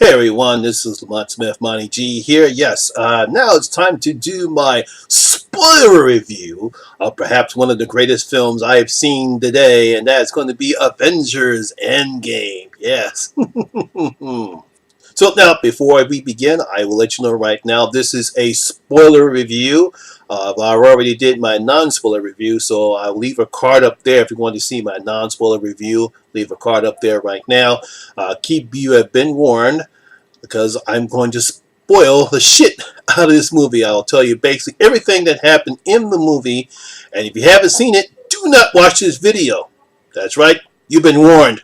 Hey everyone, this is Monty G here. Yes, now it's time to do my spoiler review of perhaps one of the greatest films I have seen today, and that's going to be Avengers Endgame. Yes. So now, before we begin, I will let you know right now, this is a spoiler review. I already did my non-spoiler review, so I'll leave a card up there if you want to see my non-spoiler review. Leave a card up there right now. You have been warned, because I'm going to spoil the shit out of this movie. I'll tell you basically everything that happened in the movie, and if you haven't seen it, do not watch this video. That's right, you've been warned.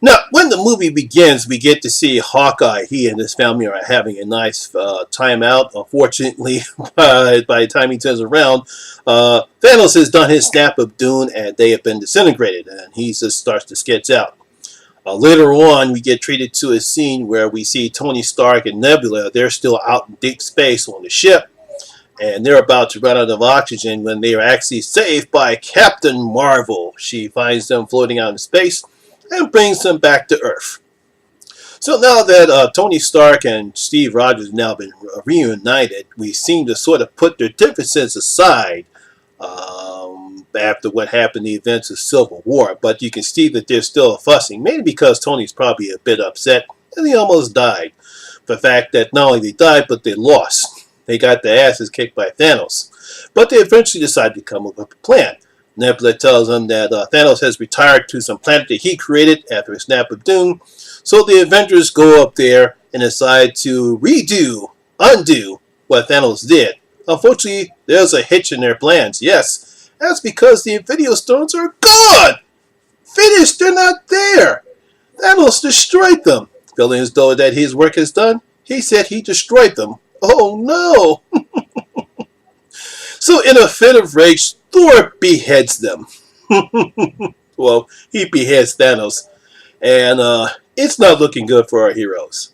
Now, when the movie begins, we get to see Hawkeye. He and his family are having a nice time out. Unfortunately, by the time he turns around, Thanos has done his snap of doom, and they have been disintegrated, and he just starts to sketch out. Later on, we get treated to a scene where we see Tony Stark and Nebula. They're still out in deep space on the ship, and they're about to run out of oxygen when they are actually saved by Captain Marvel. She finds them floating out in space and brings them back to Earth. So now that Tony Stark and Steve Rogers have now been reunited, we seem to sort of put their differences aside after what happened in the events of Civil War. But you can see that they're still fussing, mainly because Tony's probably a bit upset, and he almost died. The fact that not only they died, but they lost. They got their asses kicked by Thanos. But they eventually decided to come up with a plan. Nebula tells them that Thanos has retired to some planet that he created after a snap of doom. So the Avengers go up there and decide to undo what Thanos did. Unfortunately, there's a hitch in their plans. Yes, that's because the Infinity Stones are gone! Finished, they're not there! Thanos destroyed them. Feeling as though that his work is done, he said he destroyed them. Oh no! So in a fit of rage, Thor beheads them. Well, he beheads Thanos. And it's not looking good for our heroes.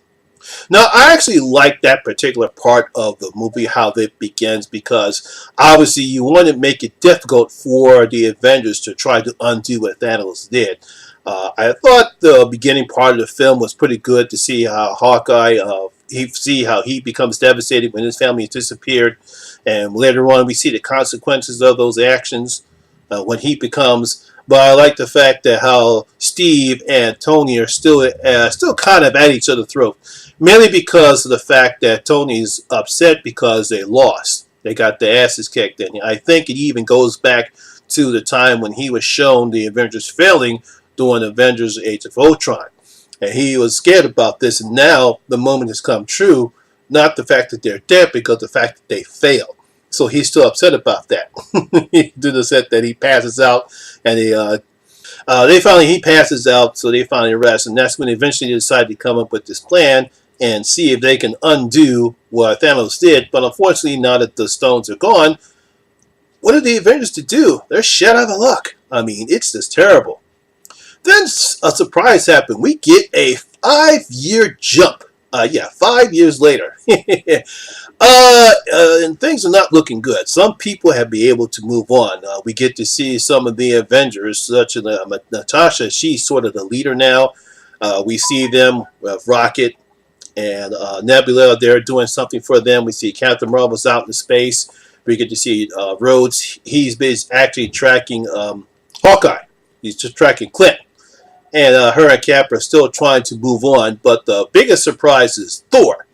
Now, I actually like that particular part of the movie, how it begins, because obviously you want to make it difficult for the Avengers to try to undo what Thanos did. I thought the beginning part of the film was pretty good to see how Hawkeye, how he becomes devastated when his family has disappeared. And later on, we see the consequences of those actions when he becomes. But I like the fact that how Steve and Tony are still kind of at each other's throat. Mainly because of the fact that Tony's upset because they lost. They got their asses kicked. And I think it even goes back to the time when he was shown the Avengers failing during Avengers Age of Ultron. And he was scared about this. And now the moment has come true. Not the fact that they're dead, because the fact that they failed. So he's still upset about that. To the set that he passes out, and he passes out, so they finally rest, and that's when eventually they decide to come up with this plan and see if they can undo what Thanos did. But unfortunately, now that the stones are gone, what are the Avengers to do? They're shut out of luck. I mean, it's just terrible. Then a surprise happened. We get a 5-year jump. 5 years later. And things are not looking good. Some people have been able to move on. We get to see some of the Avengers, such as Natasha. She's sort of the leader now. We see them with Rocket and Nebula. They're doing something for them. We see Captain Marvel's out in space. We get to see Rhodes. He's been actually tracking Hawkeye. He's just tracking Clint. And her and Cap are still trying to move on. But the biggest surprise is Thor.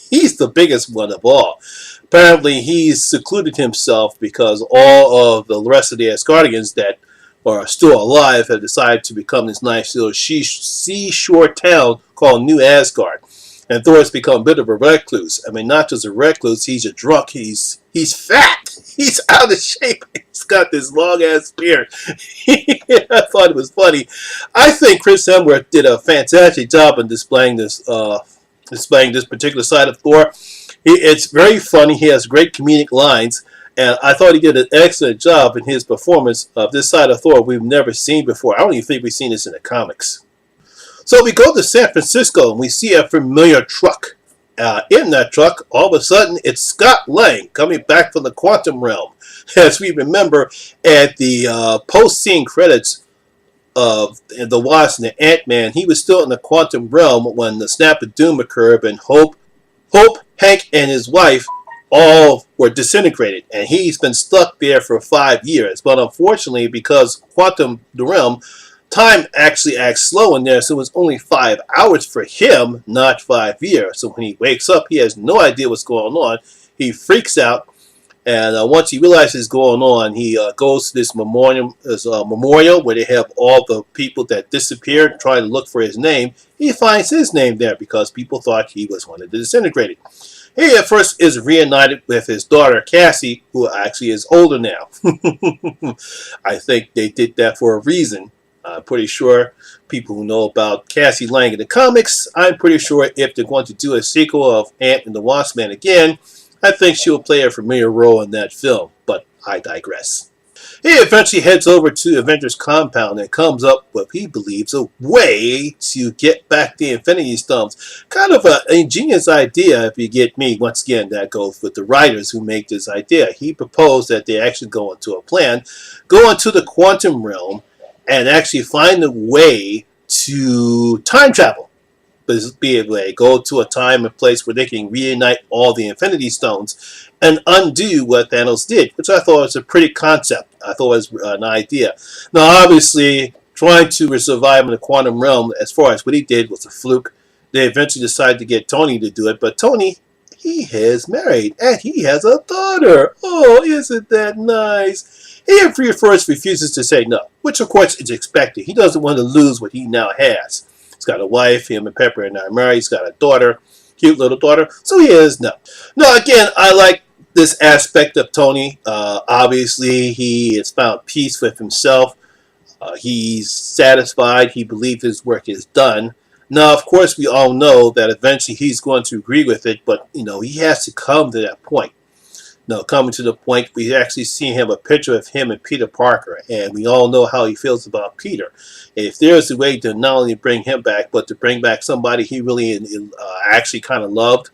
He's the biggest one of all. Apparently, he's secluded himself because all of the rest of the Asgardians that are still alive have decided to become this nice little seashore town called New Asgard. And Thor has become a bit of a recluse. I mean, not just a recluse, he's a drunk. He's fat. He's out of shape. He's got this long-ass beard. I thought it was funny. I think Chris Hemsworth did a fantastic job in displaying this particular side of Thor. It's very funny. He has great comedic lines. And I thought he did an excellent job in his performance of this side of Thor we've never seen before. I don't even think we've seen this in the comics. So we go to San Francisco and we see a familiar truck. In that truck, all of a sudden, it's Scott Lang coming back from the quantum realm. As we remember at the post-scene credits, of the Wasp and the Ant-Man, he was still in the quantum realm when the Snap of Doom occurred, and Hope, Hank, and his wife all were disintegrated, and he's been stuck there for 5 years. But unfortunately, because quantum the realm, time actually acts slow in there, so it was only 5 hours for him, not 5 years. So when he wakes up, he has no idea what's going on. He freaks out, and once he realizes what's going on, he goes to this memorial where they have all the people that disappeared, trying to look for his name. He finds his name there because people thought he was one of the disintegrated. He at first is reunited with his daughter Cassie, who actually is older now. I think they did that for a reason. I'm pretty sure people who know about Cassie Lang in the comics, I'm pretty sure if they're going to do a sequel of Ant and the Wasp Man again, I think she'll play a familiar role in that film, but I digress. He eventually heads over to Avengers compound and comes up with, he believes, a way to get back the Infinity Stones. Kind of an ingenious idea, if you get me. Once again, that goes with the writers who make this idea. He proposed that they actually go into a plan, go into the quantum realm, and actually find a way to time travel. Be able to go to a time and place where they can reunite all the Infinity Stones and undo what Thanos did, which I thought was a pretty concept. I thought it was an idea. Now, obviously, trying to survive in the quantum realm, as far as what he did, was a fluke. They eventually decided to get Tony to do it, but Tony, he is married, and he has a daughter. Oh, isn't that nice? He at first refuses to say no, which of course is expected. He doesn't want to lose what he now has. He's got a wife, him and Pepper are now married. He's got a daughter, cute little daughter. So he is no. Now, again, I like this aspect of Tony. Obviously, he has found peace with himself. He's satisfied. He believes his work is done. Now, of course, we all know that eventually he's going to agree with it, but, he has to come to that point. Now, coming to the point, we actually see him a picture of him and Peter Parker, and we all know how he feels about Peter. If there's a way to not only bring him back, but to bring back somebody he really actually kind of loved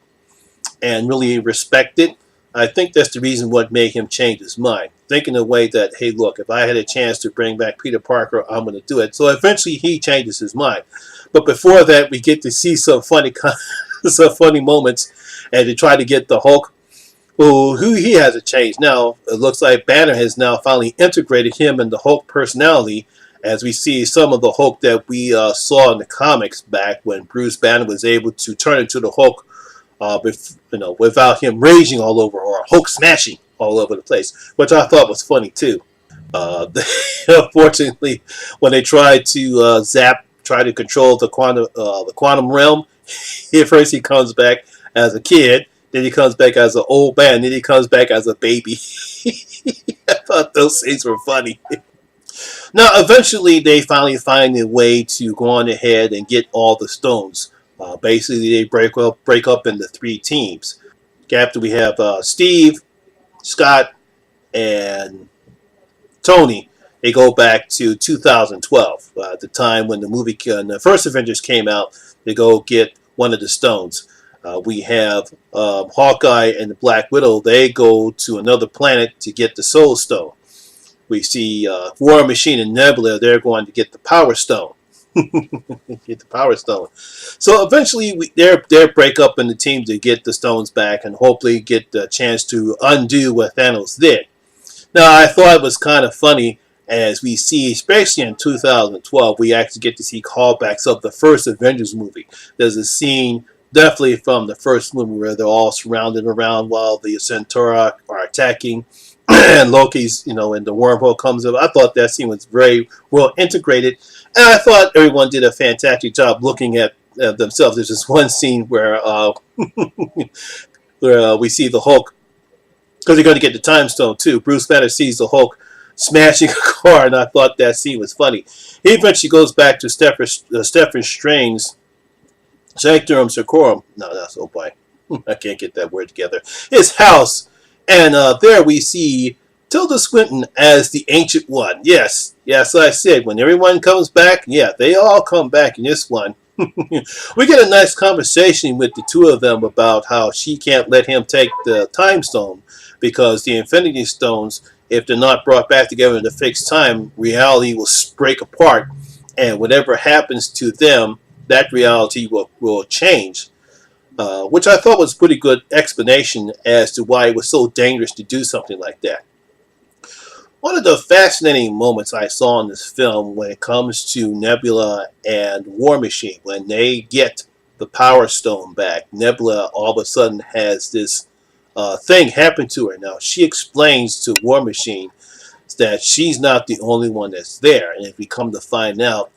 and really respected, I think that's the reason what made him change his mind. Thinking the way that, hey, look, if I had a chance to bring back Peter Parker, I'm going to do it. So eventually he changes his mind. But before that, we get to see some funny moments, and to try to get the Hulk, who he hasn't changed. Now, it looks like Banner has now finally integrated him in the Hulk personality, as we see some of the Hulk that we saw in the comics back when Bruce Banner was able to turn into the Hulk without him raging all over, or Hulk smashing all over the place, which I thought was funny too. Unfortunately, when they tried to try to control the quantum realm, at first he comes back as a kid, then he comes back as an old man, then he comes back as a baby. I thought those scenes were funny. Now, eventually, they finally find a way to go on ahead and get all the stones. Basically, they break up into 3 teams. After we have Steve, Scott, and Tony. They go back to 2012, at the time when the first Avengers came out. They go get one of the stones. We have Hawkeye and the Black Widow. They go to another planet to get the Soul Stone. We see War Machine and Nebula. They're going to get the Power Stone. Get the Power Stone. So eventually, they break up in the team to get the stones back and hopefully get the chance to undo what Thanos did. Now, I thought it was kind of funny, as we see, especially in 2012, we actually get to see callbacks of the first Avengers movie. There's a scene definitely from the first movie where they're all surrounded around while the Centauri are attacking, and Loki's, in the wormhole comes up. I thought that scene was very well integrated, and I thought everyone did a fantastic job looking at themselves. There's this one scene where we see the Hulk, because they're going to get the time stone too. Bruce Banner sees the Hulk smashing a car, and I thought that scene was funny. He eventually goes back to Stephen Strange's Sanctorum Sanctorum. No, that's oh boy, I can't get that word together. His house, and there we see Tilda Swinton as the Ancient One. Yes, I said when everyone comes back, yeah, they all come back in this one. We get a nice conversation with the two of them about how she can't let him take the Time Stone because the Infinity Stones, if they're not brought back together in a fixed time, reality will break apart, and whatever happens to them, that reality will change. Which I thought was a pretty good explanation as to why it was so dangerous to do something like that. One of the fascinating moments I saw in this film when it comes to Nebula and War Machine, when they get the Power Stone back, Nebula all of a sudden has this thing happen to her. Now, she explains to War Machine that she's not the only one that's there. And if we come to find out,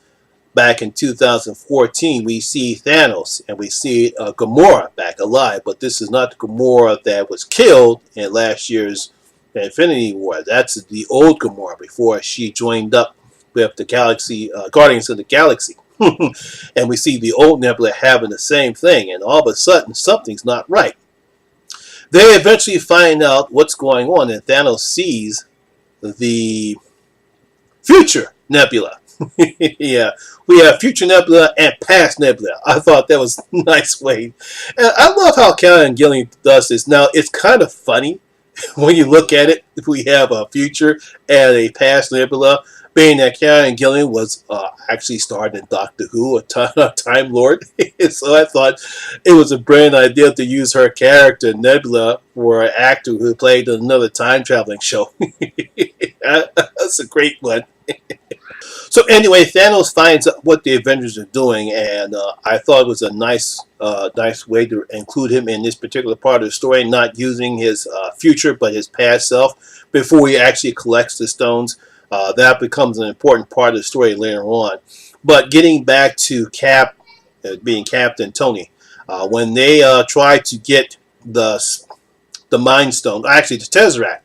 back in 2014, we see Thanos and we see Gamora back alive. But this is not the Gamora that was killed in last year's Infinity War. That's the old Gamora before she joined up with the Galaxy Guardians of the Galaxy. And we see the old Nebula having the same thing. And all of a sudden, something's not right. They eventually find out what's going on, and Thanos sees the future Nebula. Yeah, we have future Nebula and past Nebula. I thought that was a nice way. And I love how Karen Gillian does this. Now, it's kind of funny when you look at it. We have a future and a past Nebula, being that Karen Gillian was actually starred in Doctor Who, a Time Lord. So I thought it was a brilliant idea to use her character, Nebula, for an actor who played another time-traveling show. That's a great one. So anyway, Thanos finds out what the Avengers are doing, and I thought it was a nice way to include him in this particular part of the story, not using his future but his past self before he actually collects the stones. That becomes an important part of the story later on. But getting back to Cap, being Captain Tony, when they try to get the Mind Stone, actually the Tesseract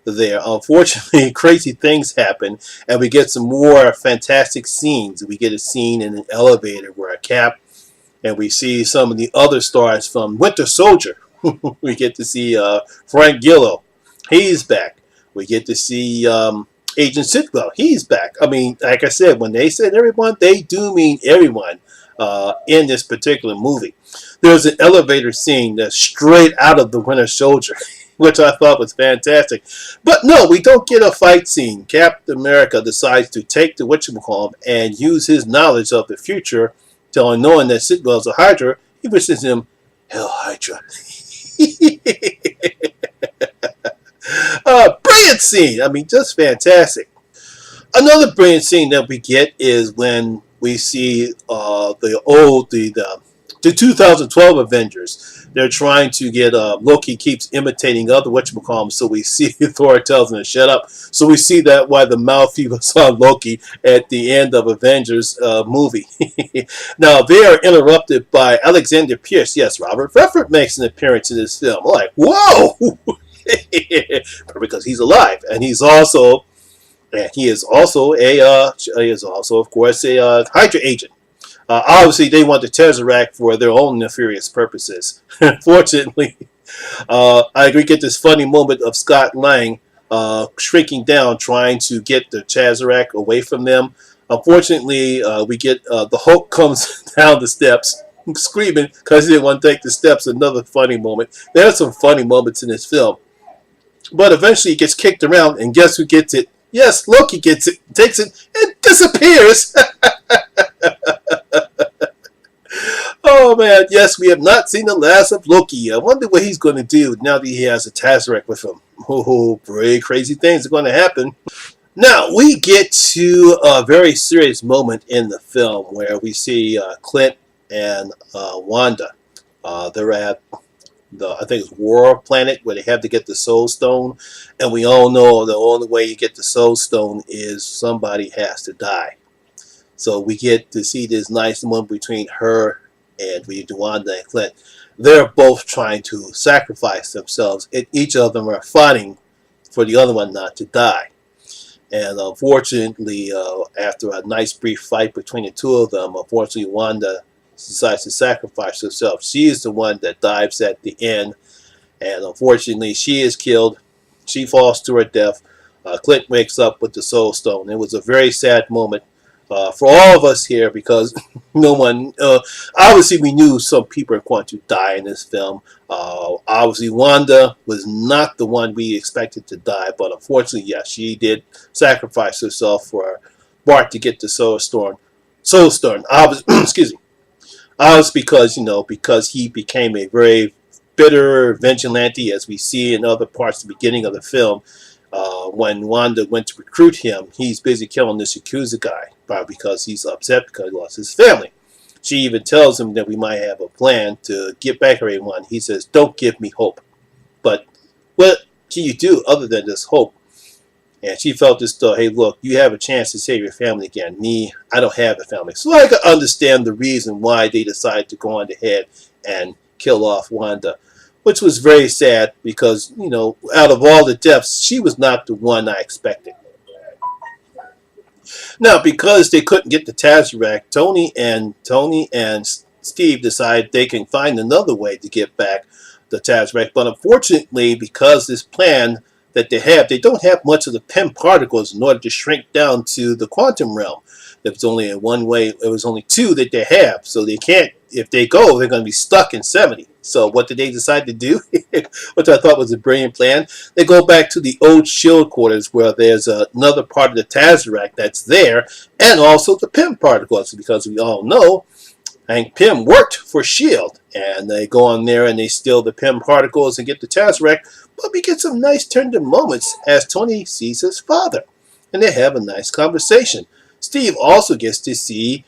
there, unfortunately, crazy things happen, and we get some more fantastic scenes. We get a scene in an elevator where a Cap, and we see some of the other stars from Winter Soldier. We get to see Frank Grillo. He's back. We get to see Agent Sitwell. He's back. I mean, like I said, when they said everyone, they do mean everyone in this particular movie. There's an elevator scene that's straight out of the Winter Soldier, which I thought was fantastic. But no, we don't get a fight scene. Captain America decides to take the whatchamacallit and use his knowledge of the future, knowing that Sitwell's a Hydra. He wishes him, "Hell, Hydra." Brilliant scene. I mean, just fantastic. Another brilliant scene that we get is when we see the 2012 Avengers. They're trying to get Loki keeps imitating other whatchamacallits, so we see Thor tells him to shut up. So we see that why the mouth he was on Loki at the end of Avengers movie. Now they are interrupted by Alexander Pierce. Yes, Robert Redford makes an appearance in this film. I'm like, whoa! Because he's alive, and he is also of course a Hydra agent. Obviously, they want the Tesseract for their own nefarious purposes. Unfortunately, we get this funny moment of Scott Lang shrinking down, trying to get the Tesseract away from them. Unfortunately, we get the Hulk comes down the steps, screaming because he didn't want to take the steps. Another funny moment. There are some funny moments in this film. But eventually, he gets kicked around, and guess who gets it? Yes, Loki gets it, takes it, and disappears. Oh man, yes, we have not seen the last of Loki. I wonder what he's going to do now that he has a Tesseract with him. Oh, very crazy things are going to happen. Now, we get to a very serious moment in the film where we see Clint and Wanda. They're at I think it's War Planet, where they have to get the Soul Stone. And we all know the only way you get the Soul Stone is somebody has to die. So we get to see this nice moment between her and Wanda and Clint. They're both trying to sacrifice themselves. Each of them are fighting for the other one not to die. And unfortunately, after a nice brief fight between the two of them, unfortunately Wanda decides to sacrifice herself. She is the one that dives at the end, and unfortunately she is killed. She falls to her death. Clint wakes up with the Soul Stone. It was a very sad moment for all of us here because no one, obviously we knew some people are going to die in this film. Obviously Wanda was not the one we expected to die, but unfortunately, yes, she did sacrifice herself for Bart to get the Soul Stone. Excuse me. Obviously, because because he became a very bitter vigilante, as we see in other parts of the beginning of the film. When Wanda went to recruit him, he's busy killing this Yakuza guy, probably because he's upset because he lost his family. She even tells him that we might have a plan to get back everyone. He says, "Don't give me hope." But what can you do other than just hope? And she felt as though, hey, look, you have a chance to save your family again. Me, I don't have a family. So I can understand the reason why they decided to go on ahead and kill off Wanda, which was very sad because, out of all the deaths, she was not the one I expected. Now, because they couldn't get the Tazerac, Tony and Steve decide they can find another way to get back the Tazerac. But unfortunately, because this plan that they don't have much of the PEM particles in order to shrink down to the quantum realm. There was only one way. It was only two that they have, so they can't. If they go, they're going to be stuck in 70. So what did they decide to do? Which I thought was a brilliant plan. They go back to the old shield quarters where there's another part of the Tazerac that's there, and also the PEM particles, because we all know Hank Pym worked for S.H.I.E.L.D. And they go on there and they steal the PEM particles and get the Tazerac. But we get some nice tender moments as Tony sees his father. And they have a nice conversation. Steve also gets to see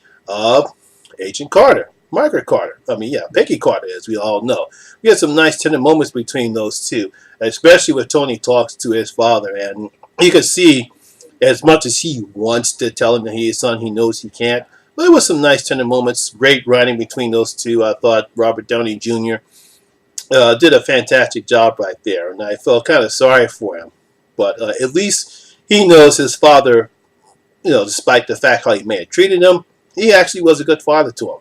Agent Carter. Margaret Carter. Peggy Carter, as we all know. We get some nice tender moments between those two. Especially when Tony talks to his father. And you can see, as much as he wants to tell him that he's his son, he knows he can't. But there was some nice tender moments, great writing between those two. I thought Robert Downey Jr. Did a fantastic job right there, and I felt kind of sorry for him. But at least he knows his father, despite the fact how he may have treated him, he actually was a good father to him.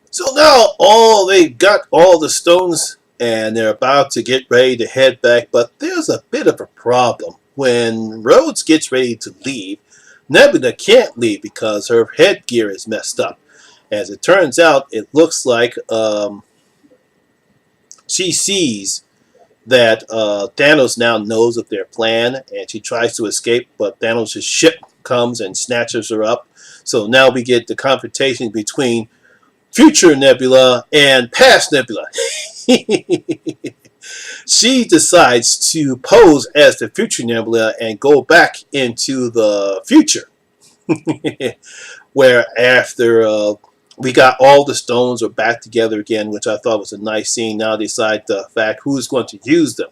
So now they got all the stones, and they're about to get ready to head back, but there's a bit of a problem. When Rhodes gets ready to leave, Nebula can't leave because her headgear is messed up. As it turns out, it looks like she sees that Thanos now knows of their plan, and she tries to escape, but Thanos' ship comes and snatches her up. So now we get the confrontation between future Nebula and past Nebula. She decides to pose as the future Nebula and go back into the future. Where after we got all the stones are back together again, which I thought was a nice scene. Now they decide the fact who's going to use them.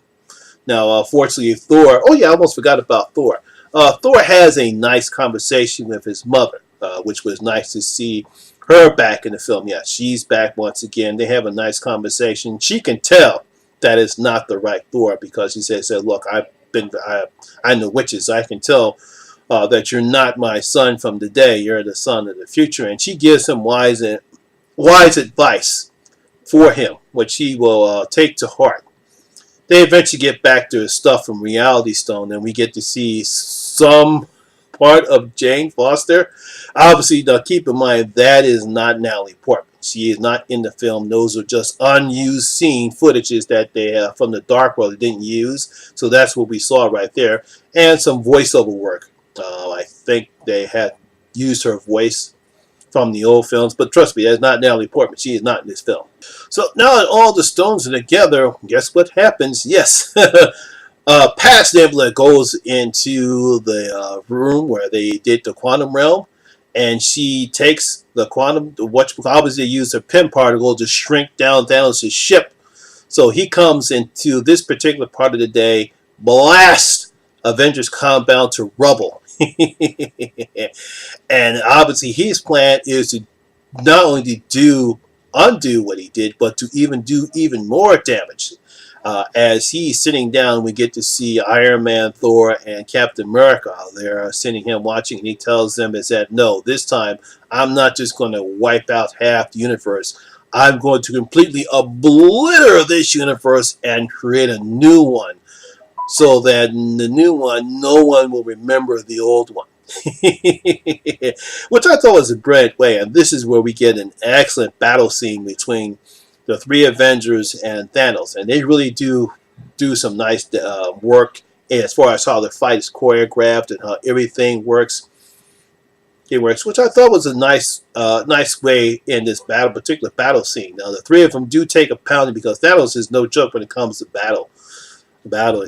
Now, fortunately, Thor. Oh yeah, I almost forgot about Thor. Thor has a nice conversation with his mother, which was nice to see her back in the film. Yeah, she's back once again. They have a nice conversation. She can tell that it's not the right Thor because he said, "Look, I know witches. I can tell that you're not my son from today. You're the son of the future." And she gives him wise advice for him, which he will take to heart. They eventually get back to his stuff from Reality Stone, and we get to see some part of Jane Foster. Obviously, now keep in mind, that is not Natalie Portman. She is not in the film. Those are just unused scene footages that they have from the Dark World they didn't use. So that's what we saw right there. And some voiceover work. I think they had used her voice from the old films. But trust me, that's not Natalie Portman. She is not in this film. So now that all the stones are together, guess what happens? Yes. Past Nebula goes into the room where they did the quantum realm, and she takes the quantum, what obviously used her PEM particle to shrink down Thanos' ship. So he comes into this particular part of the day, blast Avengers compound to rubble. And obviously his plan is to not only to undo what he did, but to even do even more damage. As he's sitting down, we get to see Iron Man, Thor, and Captain America. They're sitting him watching, and he tells them is that, no, this time I'm not just going to wipe out half the universe. I'm going to completely obliterate this universe and create a new one. So that in the new one, no one will remember the old one. Which I thought was a great way. And this is where we get an excellent battle scene between the three Avengers and Thanos. And they really do some nice work as far as how the fight is choreographed and how everything works. He works, which I thought was a nice way in this particular battle scene. Now, the three of them do take a pounding because Thanos is no joke when it comes to battle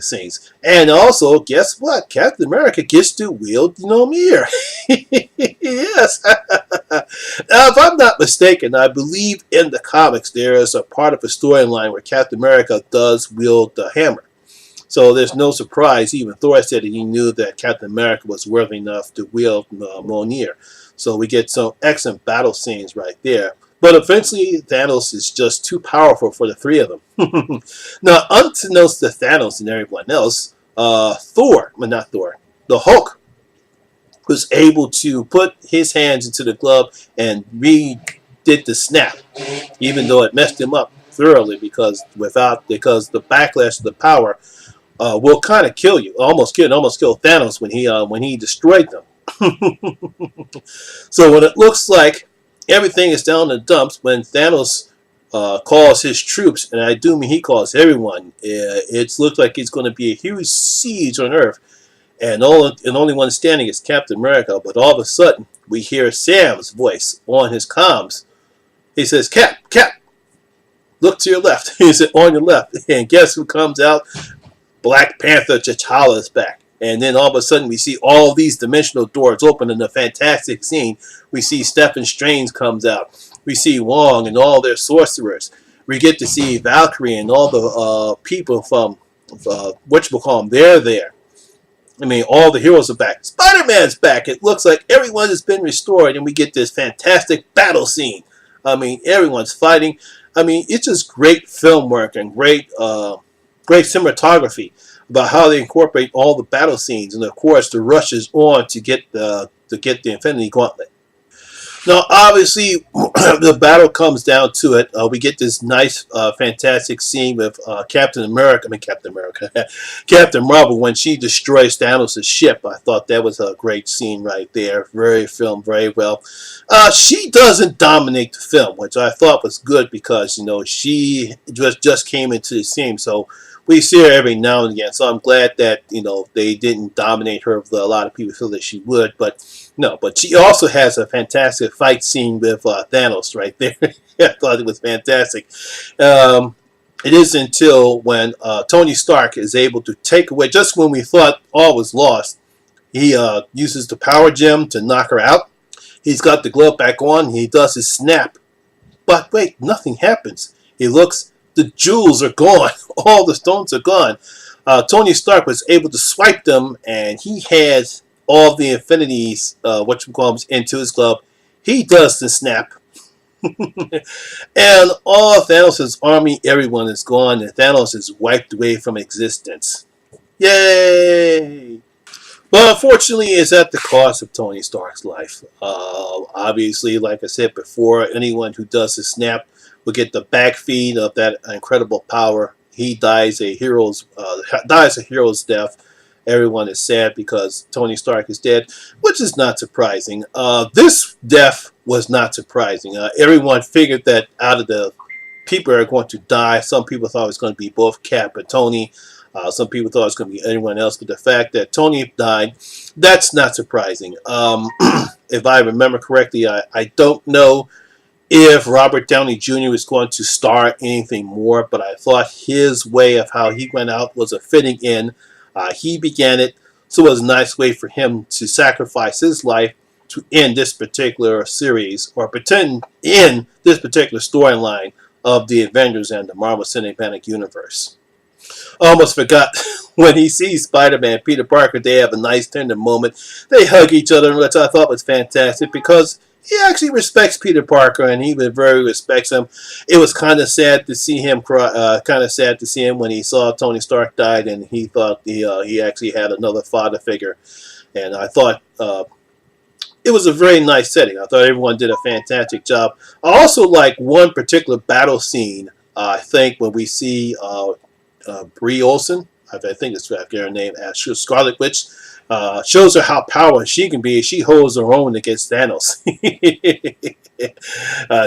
scenes. And also, guess what? Captain America gets to wield Mjolnir. Yes. Now, if I'm not mistaken, I believe in the comics there is a part of a storyline where Captain America does wield the hammer. So there's no surprise. Even Thor said that he knew that Captain America was worthy enough to wield Mjolnir. So we get some excellent battle scenes right there. But eventually, Thanos is just too powerful for the three of them. Now, unbeknownst to Thanos and everyone else, the Hulk was able to put his hands into the glove and did the snap, even though it messed him up thoroughly because the backlash of the power will kind of kill you. Almost killed Thanos when he destroyed them. So when it looks like everything is down in the dumps, when Thanos calls his troops, and I do mean he calls everyone, it looks like it's going to be a huge siege on Earth, and only one standing is Captain America. But all of a sudden, we hear Sam's voice on his comms. He says, Cap, look to your left. He said, on your left. And guess who comes out? Black Panther T'Challa is back. And then all of a sudden we see all these dimensional doors open in a fantastic scene. We see Stephen Strange comes out. We see Wong and all their sorcerers. We get to see Valkyrie and all the people from whatchamacallit, they're there. I mean, all the heroes are back. Spider-Man's back. It looks like everyone has been restored, and we get this fantastic battle scene. I mean, everyone's fighting. I mean, it's just great film work and great cinematography about how they incorporate all the battle scenes, and of course the rush is on to get the Infinity Gauntlet. Now, obviously, the battle comes down to it. We get this nice, fantastic scene with Captain Marvel when she destroys Thanos' ship. I thought that was a great scene right there. Very filmed very well. She doesn't dominate the film, which I thought was good because she just came into the scene, so we see her every now and again. So I'm glad that they didn't dominate her. A lot of people feel that she would, but no. But she also has a fantastic fight scene with Thanos right there. I thought it was fantastic. It isn't until when Tony Stark is able to take away, just when we thought all was lost, he uses the power gem to knock her out. He's got the glove back on. He does his snap. But wait, nothing happens. He looks, the jewels are gone. All the stones are gone. Tony Stark was able to swipe them, and he has all the infinities, into his glove. He does the snap. And all Thanos' army, everyone is gone, and Thanos is wiped away from existence. Yay! But unfortunately, it's at the cost of Tony Stark's life. Obviously, like I said before, anyone who does the snap will get the backfeed of that incredible power. He dies a hero's death. Everyone is sad because Tony Stark is dead, which is not surprising. This death was not surprising. Everyone figured that out of the people are going to die. Some people thought it was going to be both Cap and Tony. Some people thought it was going to be anyone else. But the fact that Tony died, that's not surprising. If I remember correctly, I don't know if Robert Downey Jr. is going to star anything more, but I thought his way of how he went out was a fitting in. He began it, so it was a nice way for him to sacrifice his life to end this particular series, or pretend in this particular storyline of the Avengers and the Marvel Cinematic Universe. I almost forgot, when he sees Spider-Man, Peter Parker, they have a nice tender moment. They hug each other, which I thought was fantastic because he actually respects Peter Parker, and he very respects him. It was kind of sad to see him cry. Kind of sad to see him when he saw Tony Stark died, and he thought he actually had another father figure. And I thought it was a very nice setting. I thought everyone did a fantastic job. I also like one particular battle scene. I think when we see Brie Olsen, I think it's her name, as Scarlet Witch. Shows her how powerful she can be. She holds her own against Thanos.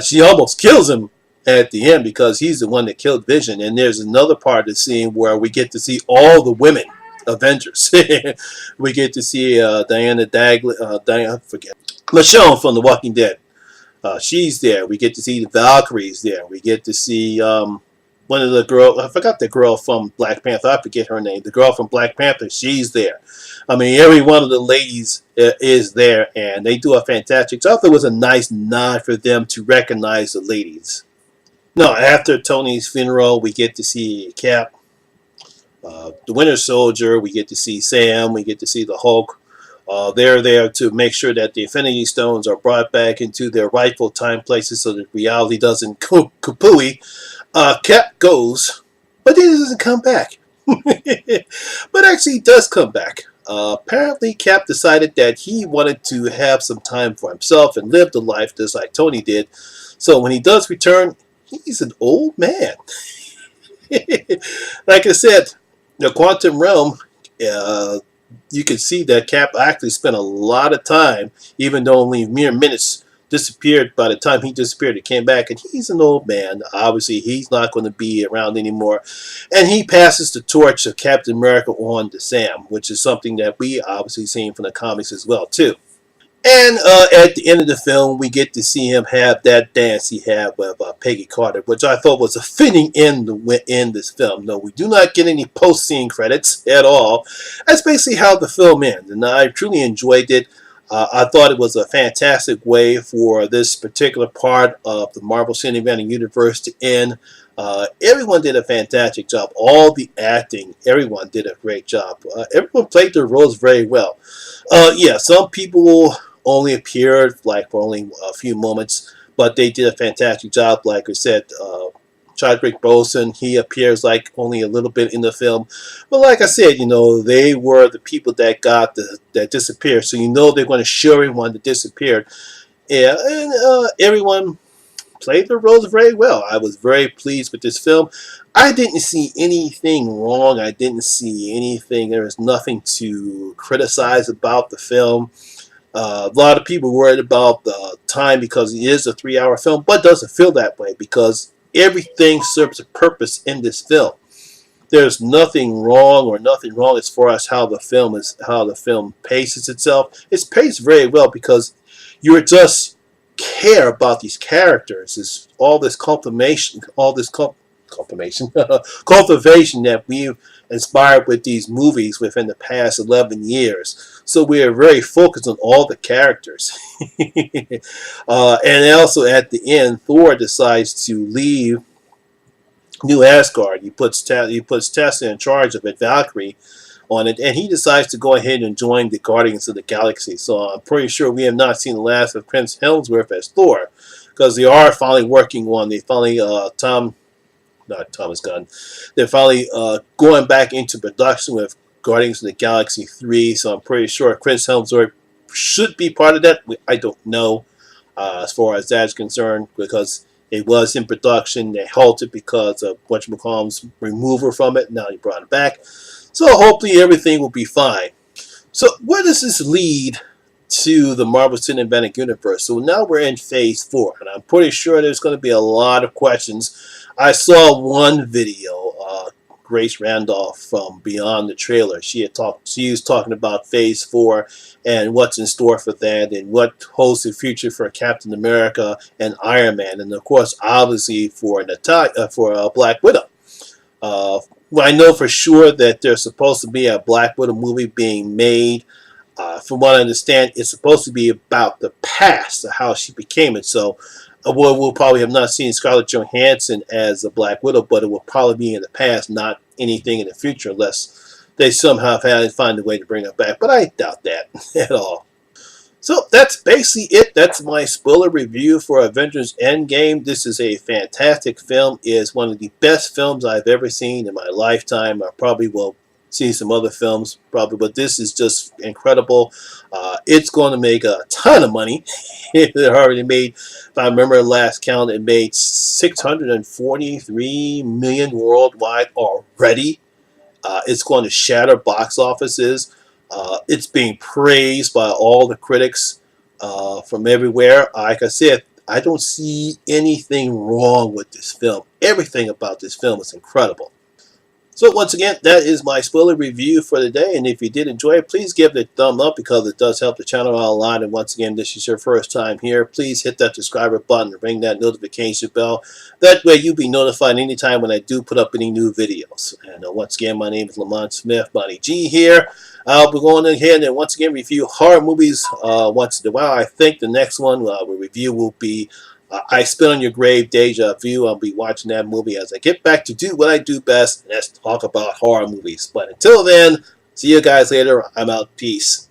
She almost kills him at the end because he's the one that killed Vision. And there's another part of the scene where we get to see all the women Avengers. We get to see Diana Dagley. Michonne from The Walking Dead. She's there. We get to see the Valkyries there. We get to see one of the girl. I forgot the girl from Black Panther. I forget her name. The girl from Black Panther. She's there. I mean, every one of the ladies is there, and they do a fantastic job. It was a nice nod for them to recognize the ladies. No, after Tony's funeral, we get to see Cap, the Winter Soldier. We get to see Sam. We get to see the Hulk. They're there to make sure that the Infinity Stones are brought back into their rightful time places so that reality doesn't kapooey. Cap goes, but he doesn't come back. But actually, he does come back. Apparently, Cap decided that he wanted to have some time for himself and live the life just like Tony did. So when he does return, he's an old man. Like I said, the quantum realm, you can see that Cap actually spent a lot of time, even though only mere minutes disappeared. By the time he disappeared, he came back, and he's an old man. Obviously, he's not going to be around anymore, and he passes the torch of Captain America on to Sam, which is something that we obviously seen from the comics as well too. And at the end of the film, we get to see him have that dance he had with Peggy Carter, which I thought was a fitting end to end this film. No, we do not get any post-scene credits at all. That's basically how the film ends, and I truly enjoyed it. I thought it was a fantastic way for this particular part of the Marvel Cinematic Universe to end. Everyone did a fantastic job. All the acting, everyone did a great job. Everyone played their roles very well. Yeah, some people only appeared like for only a few moments, but they did a fantastic job. Like I said, Chadwick Boseman, he appears like only a little bit in the film, but like I said, they were the people that that disappeared. So they're going to show everyone that disappeared. Yeah, and everyone played their roles very well. I was very pleased with this film. I didn't see anything wrong. I didn't see anything. There was nothing to criticize about the film. A lot of people worried about the time because it is a 3-hour film, but it doesn't feel that way because everything serves a purpose in this film. There's nothing wrong as far as how the film paces itself. It's paced very well because you're just care about these characters. Is all this confirmation, cultivation that we've inspired with these movies within the past 11 years. So we are very focused on all the characters. And also at the end, Thor decides to leave New Asgard. He puts Tessa in charge of it, Valkyrie, on it, and he decides to go ahead and join the Guardians of the Galaxy. So I'm pretty sure we have not seen the last of Chris Hemsworth as Thor, because they are finally working on. They finally not Thomas Gunn. They're finally going back into production with Guardians of the Galaxy 3. So I'm pretty sure Chris Hemsworth should be part of that. I don't know as far as that's concerned because it was in production. They halted because of whatchamacallit's removal from it. Now they brought it back. So hopefully everything will be fine. So where does this lead to the Marvel Cinematic Universe? So now we're in Phase 4, and I'm pretty sure there's going to be a lot of questions. I saw one video, Grace Randolph from Beyond the Trailer. She was talking about Phase 4 and what's in store for that, and what holds the future for Captain America and Iron Man, and of course, obviously for Black Widow. I know for sure that there's supposed to be a Black Widow movie being made. From what I understand, it's supposed to be about the past of how she became it. So we'll probably have not seen Scarlett Johansson as a Black Widow, but it will probably be in the past, not anything in the future, unless they somehow find a way to bring her back. But I doubt that at all. So that's basically it. That's my spoiler review for Avengers Endgame. This is a fantastic film. It is one of the best films I've ever seen in my lifetime. I probably will see some other films, probably, but this is just incredible. It's going to make a ton of money. It already made, if I remember the last count, it made $643 million worldwide already. It's going to shatter box offices. It's being praised by all the critics from everywhere. Like I said, I don't see anything wrong with this film. Everything about this film is incredible. So once again, that is my spoiler review for the day. And if you did enjoy it, please give it a thumb up because it does help the channel out a lot. And once again, this is your first time here, please hit that subscriber button and ring that notification bell. That way you'll be notified anytime when I do put up any new videos. And once again, my name is Lamont Smith, Monty G here. I'll be going ahead and once again review horror movies once in a while. I think the next one we review will be I Spit on Your Grave, Deja Vu. I'll be watching that movie as I get back to do what I do best, and that's talk about horror movies. But until then, see you guys later. I'm out. Peace.